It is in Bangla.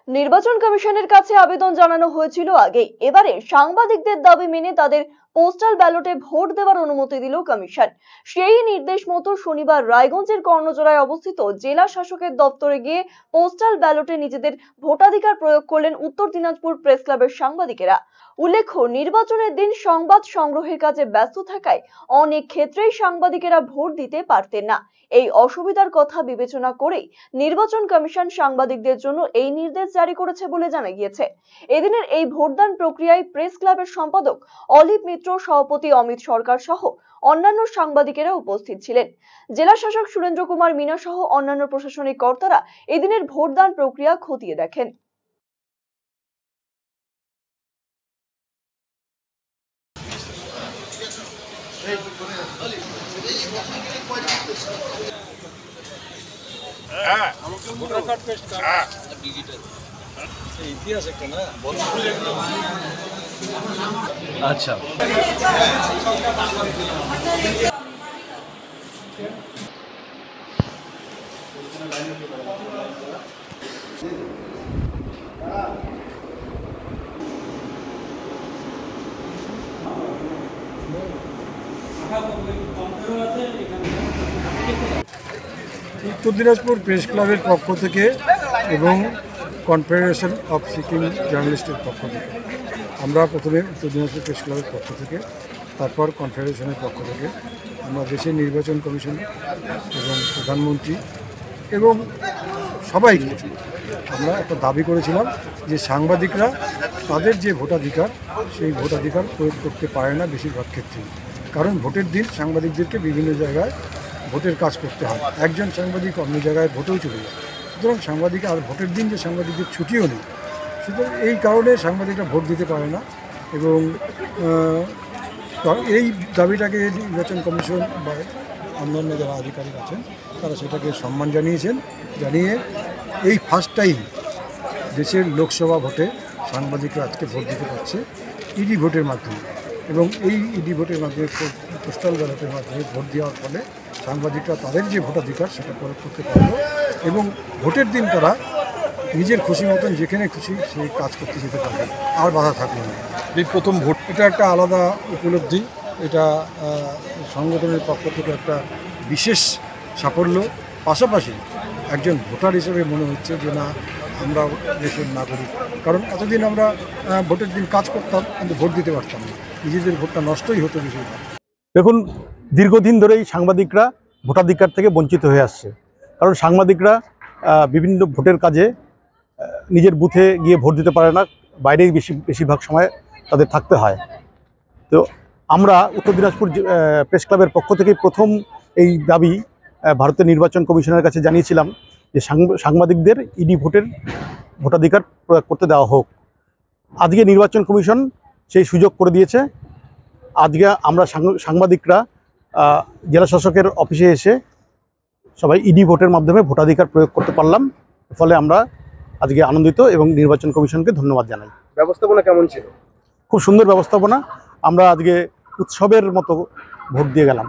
নির্বাচন কমিশনের কাছে আবেদন জানানো হয়েছিল আগেই। এবারে সাংবাদিকদের দাবি মেনে তাদের পোস্টাল ব্যালটে ভোট দেওয়ার অনুমতি দিল কমিশন। সেই নির্দেশ মতো শনিবার রায়গঞ্জের কর্ণজোড়ায় অবস্থিত জেলা শাসকের দপ্তরে গিয়ে পোস্টাল ব্যালটে নিজেদের ভোটাধিকার প্রয়োগ করলেন উত্তর দিনাজপুর প্রেস ক্লাবের সাংবাদিকেরা। উল্লেখ্য, নির্বাচনের দিন সংবাদ সংগ্রহের কাজে ব্যস্ত থাকায় অনেক ক্ষেত্রেই সাংবাদিকেরা ভোট দিতে পারতেন না। এই অসুবিধার কথা বিবেচনা করেই নির্বাচন কমিশন সাংবাদিকদের জন্য এই নির্দেশ জারি করেছে বলে জানা গিয়েছে। এদিনের এই ভোটদান প্রক্রিয়ায় প্রেস ক্লাবের সম্পাদক অলিভ মিত্র, সভাপতি অমিত সরকার সহ অন্যান্য সাংবাদিকেরা উপস্থিত ছিলেন। জেলা শাসক সুরেন্দ্র কুমার মিনা সহ অন্যান্য প্রশাসনিক কর্তারা এদিনের ভোটদান প্রক্রিয়া খতিয়ে দেখেন। আচ্ছা, উত্তর দিনাজপুর প্রেস ক্লাবের পক্ষ থেকে এবং কনফেডারেশন অফ সিকিম জার্নালিস্টের পক্ষ থেকে আমরা প্রথমে উত্তর দিনাজপুর প্রেস ক্লাবের পক্ষ থেকে, তারপর কনফেডারেশনের পক্ষ থেকে আমরা দেশের নির্বাচন কমিশন এবং প্রধানমন্ত্রী এবং সবাইকে আমরা একটা দাবি করেছিলাম যে সাংবাদিকরা তাদের যে ভোটাধিকার সেই ভোটাধিকার প্রয়োগ করতে পারে না বেশিরভাগ ক্ষেত্রেই। কারণ ভোটের দিন সাংবাদিকদেরকে বিভিন্ন জায়গায় ভোটের কাজ করতে হয়, একজন সাংবাদিক অন্য জায়গায় ভোটেও চলে যায়। সুতরাং সাংবাদিক আর ভোটের দিন যে সাংবাদিকদের ছুটিও নেই, সুতরাং এই কারণে সাংবাদিকরা ভোট দিতে পারে না। এবং এই দাবিটাকে নির্বাচন কমিশন বা অন্যান্য যারা আধিকারিক আছেন তারা সেটাকে সম্মান জানিয়েছেন, জানিয়ে এই ফার্স্ট টাইম দেশের লোকসভা ভোটে সাংবাদিকরা আজকে ভোট দিতে পারছে ইডি ভোটের মাধ্যমে। এবং এই ইডি ভোটের মাধ্যমে, পোস্টাল ব্যালটের মাধ্যমে ভোট দেওয়ার ফলে সাংবাদিকরা তাদের যে ভোটাধিকার সেটা প্রয়োগ করতে পারল এবং ভোটের দিন তারা নিজের খুশি মতন যেখানে খুশি সেই কাজ করতে যেতে পারবে, আর বাধা থাকবে না। এই প্রথম ভোট, এটা একটা আলাদা উপলব্ধি, এটা সংগঠনের পক্ষ থেকে একটা বিশেষ সাফল্য। পাশাপাশি একজন ভোটার হিসেবে মনে হচ্ছে যে না, আমরা দেশের নাগরিক। কারণ এতদিন আমরা ভোটের দিন কাজ করতাম কিন্তু ভোট দিতে পারতাম না, নিজেদের ভোটটা নষ্টই হতো বেশিরভাগ। দেখুন, দীর্ঘদিন ধরেই সাংবাদিকরা ভোটাধিকার থেকে বঞ্চিত হয়ে আসছে। কারণ সাংবাদিকরা বিভিন্ন ভোটের কাজে নিজের বুথে গিয়ে ভোট দিতে পারে না, বাইরেই বেশিরভাগ সময় তাদের থাকতে হয়। তো আমরা উত্তর দিনাজপুর প্রেস ক্লাবের পক্ষ থেকে প্রথম এই দাবি ভারতের নির্বাচন কমিশনের কাছে জানিয়েছিলাম যে সাংবাদিকদের ইডি ভোটাধিকার প্রয়োগ করতে দেওয়া হোক। আজকে নির্বাচন কমিশন সেই সুযোগ করে দিয়েছে। আজকে আমরা সাংবাদিকরা জেলা শাসকের অফিসে এসে সবাই ইডি ভোটের মাধ্যমে ভোটাধিকার প্রয়োগ করতে পারলাম। ফলে আমরা আজকে আনন্দিত এবং নির্বাচন কমিশনকে ধন্যবাদ জানাই। ব্যবস্থাপনা কেমন ছিল? খুব সুন্দর ব্যবস্থাপনা। আমরা আজকে উৎসবের মতো ভোট দিয়ে গেলাম।